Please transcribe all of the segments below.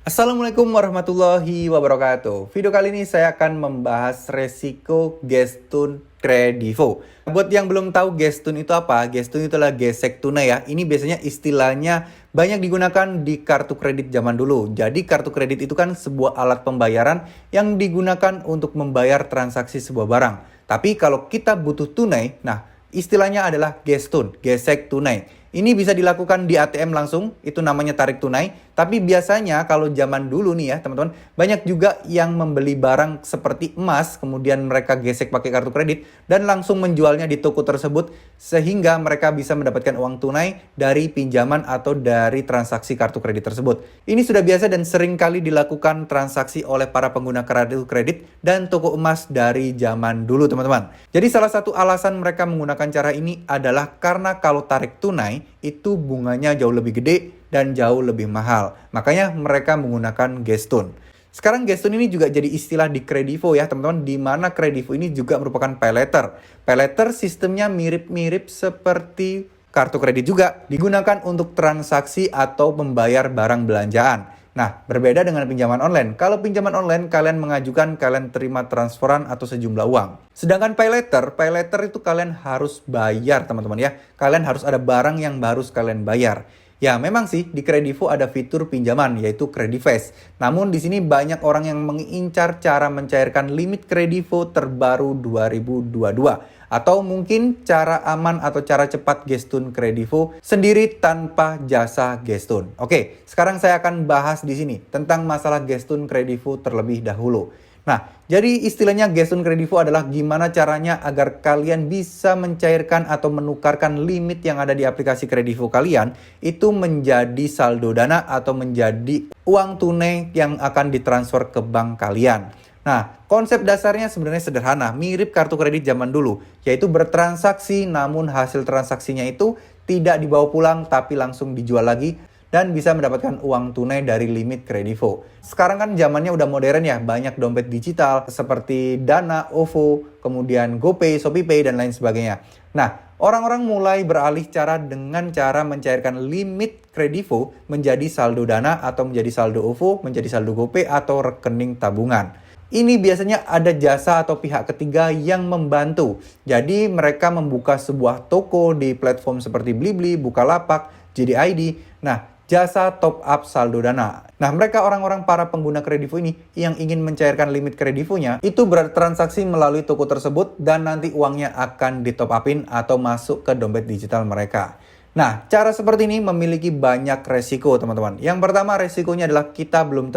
Assalamualaikum warahmatullahi wabarakatuh. Video kali ini saya akan membahas resiko gestun kredivo. Buat yang belum tahu gestun itu apa? Gestun itu adalah gesek tunai ya. Ini biasanya istilahnya banyak digunakan di kartu kredit zaman dulu. Jadi kartu kredit itu kan sebuah alat pembayaran yang digunakan untuk membayar transaksi sebuah barang. Tapi kalau kita butuh tunai, nah istilahnya adalah gestun, gesek tunai. Ini bisa dilakukan di ATM langsung, itu namanya tarik tunai. Tapi biasanya kalau zaman dulu nih ya teman-teman, banyak juga yang membeli barang seperti emas, kemudian mereka gesek pakai kartu kredit, dan langsung menjualnya di toko tersebut, sehingga mereka bisa mendapatkan uang tunai dari pinjaman atau dari transaksi kartu kredit tersebut. Ini sudah biasa dan sering kali dilakukan transaksi oleh para pengguna kartu kredit dan toko emas dari zaman dulu teman-teman. Jadi salah satu alasan mereka menggunakan cara ini adalah karena kalau tarik tunai, itu bunganya jauh lebih gede dan jauh lebih mahal. Makanya mereka menggunakan gestun. Sekarang gestun ini juga jadi istilah di kredivo ya teman-teman, di mana kredivo ini juga merupakan pay letter. Pay letter sistemnya mirip-mirip seperti kartu kredit juga, digunakan untuk transaksi atau membayar barang belanjaan. Nah, berbeda dengan pinjaman online. Kalau pinjaman online, kalian mengajukan, kalian terima transferan atau sejumlah uang. Sedangkan pay letter itu kalian harus bayar, teman-teman ya. Kalian harus ada barang yang harus kalian bayar. Ya, memang sih di Kredivo ada fitur pinjaman, yaitu Kredivest. Namun di sini banyak orang yang mengincar cara mencairkan limit Kredivo terbaru 2022. Atau mungkin cara aman atau cara cepat gestun kredivo sendiri tanpa jasa gestun. Oke, sekarang saya akan bahas di sini tentang masalah gestun kredivo terlebih dahulu. Nah, jadi istilahnya gestun kredivo adalah gimana caranya agar kalian bisa mencairkan atau menukarkan limit yang ada di aplikasi kredivo kalian itu menjadi saldo dana atau menjadi uang tunai yang akan ditransfer ke bank kalian. Nah, konsep dasarnya sebenarnya sederhana, mirip kartu kredit zaman dulu, yaitu bertransaksi namun hasil transaksinya itu tidak dibawa pulang tapi langsung dijual lagi dan bisa mendapatkan uang tunai dari limit kredivo. Sekarang kan zamannya udah modern ya, banyak dompet digital seperti Dana, OVO, kemudian GoPay, ShopeePay, dan lain sebagainya. Nah, orang-orang mulai beralih dengan cara mencairkan limit kredivo menjadi saldo Dana atau menjadi saldo OVO, menjadi saldo GoPay atau rekening tabungan. Ini biasanya ada jasa atau pihak ketiga yang membantu. Jadi mereka membuka sebuah toko di platform seperti Blibli, Bukalapak, JDID. Nah, jasa top up saldo dana. Nah, mereka orang-orang para pengguna kredivo ini yang ingin mencairkan limit kredivonya itu bertransaksi melalui toko tersebut dan nanti uangnya akan ditop upin atau masuk ke dompet digital mereka. Nah, cara seperti ini memiliki banyak resiko, teman-teman. Yang pertama, resikonya adalah kita belum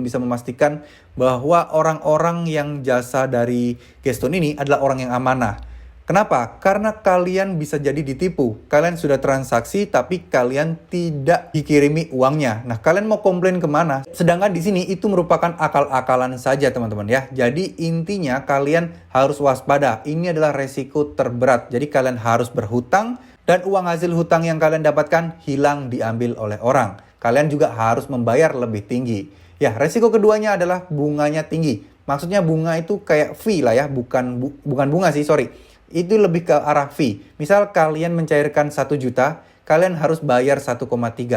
bisa memastikan bahwa orang-orang yang jasa dari gestun ini adalah orang yang amanah. Kenapa? Karena kalian bisa jadi ditipu. Kalian sudah transaksi, tapi kalian tidak dikirimi uangnya. Nah, kalian mau komplain kemana? Sedangkan di sini itu merupakan akal-akalan saja, teman-teman ya. Jadi intinya kalian harus waspada. Ini adalah resiko terberat. Jadi kalian harus berhutang, dan uang hasil hutang yang kalian dapatkan hilang diambil oleh orang. Kalian juga harus membayar lebih tinggi. Ya, resiko keduanya adalah bunganya tinggi. Maksudnya bunga itu kayak fee lah ya, bukan bunga sih, sorry. Itu lebih ke arah fee. Misal kalian mencairkan 1 juta, kalian harus bayar 1,3.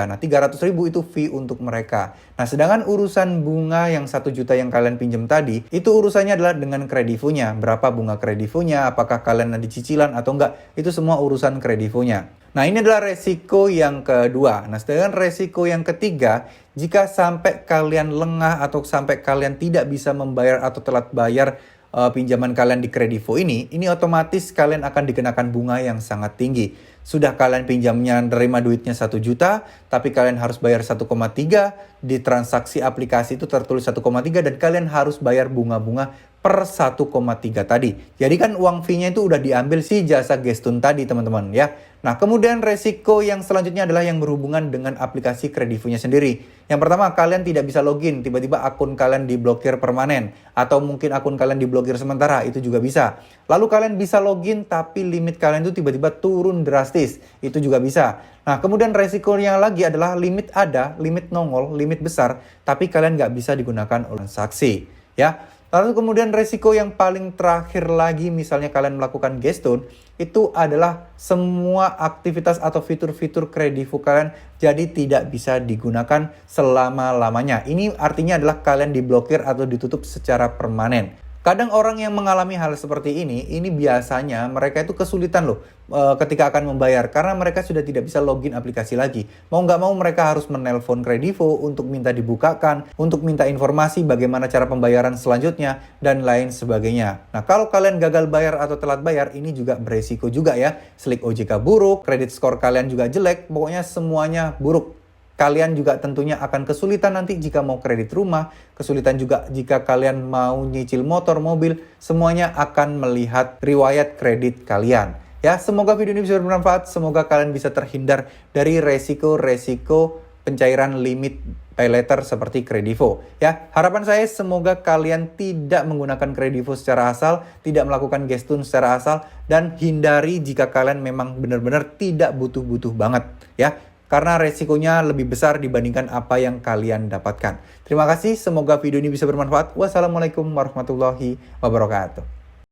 Nah, 300.000 itu fee untuk mereka. Nah, sedangkan urusan bunga yang 1 juta yang kalian pinjam tadi, itu urusannya adalah dengan kredivonya. Berapa bunga kredivonya, apakah kalian ada cicilan atau enggak, itu semua urusan kredivonya. Nah, ini adalah resiko yang kedua. Nah, sedangkan resiko yang ketiga, jika sampai kalian lengah atau sampai kalian tidak bisa membayar atau telat bayar pinjaman kalian di kredivo ini otomatis kalian akan dikenakan bunga yang sangat tinggi. Sudah kalian pinjamnya nerima duitnya 1 juta, tapi kalian harus bayar 1,3, di transaksi aplikasi itu tertulis 1,3 dan kalian harus bayar bunga-bunga per 1,3 tadi. Jadi kan uang fee-nya itu udah diambil si jasa gestun tadi, teman-teman ya. Nah, kemudian resiko yang selanjutnya adalah yang berhubungan dengan aplikasi kredivonya sendiri. Yang pertama, kalian tidak bisa login, tiba-tiba akun kalian diblokir permanen atau mungkin akun kalian diblokir sementara, itu juga bisa. Lalu kalian bisa login tapi limit kalian itu tiba-tiba turun drastis, itu juga bisa. Nah, kemudian resikonya lagi adalah limit ada, limit nongol, limit besar, tapi kalian nggak bisa digunakan oleh transaksi. Ya, Lalu kemudian resiko yang paling terakhir lagi misalnya kalian melakukan Geston, itu adalah semua aktivitas atau fitur-fitur kredivo kalian jadi tidak bisa digunakan selama-lamanya. Ini artinya adalah kalian diblokir atau ditutup secara permanen. Kadang orang yang mengalami hal seperti ini biasanya mereka itu kesulitan loh ketika akan membayar karena mereka sudah tidak bisa login aplikasi lagi. Mau nggak mau mereka harus menelpon Kredivo untuk minta dibukakan, untuk minta informasi bagaimana cara pembayaran selanjutnya, dan lain sebagainya. Nah, kalau kalian gagal bayar atau telat bayar, ini juga beresiko juga ya. Slik OJK buruk, kredit skor kalian juga jelek, pokoknya semuanya buruk. Kalian juga tentunya akan kesulitan nanti jika mau kredit rumah, kesulitan juga jika kalian mau nyicil motor, mobil, semuanya akan melihat riwayat kredit kalian. Ya, semoga video ini bisa bermanfaat, semoga kalian bisa terhindar dari resiko-resiko pencairan limit pay later seperti Kredivo. Ya, harapan saya semoga kalian tidak menggunakan Kredivo secara asal, tidak melakukan Geston secara asal, dan hindari jika kalian memang benar-benar tidak butuh-butuh banget. Ya, karena resikonya lebih besar dibandingkan apa yang kalian dapatkan. Terima kasih, semoga video ini bisa bermanfaat. Wassalamualaikum warahmatullahi wabarakatuh.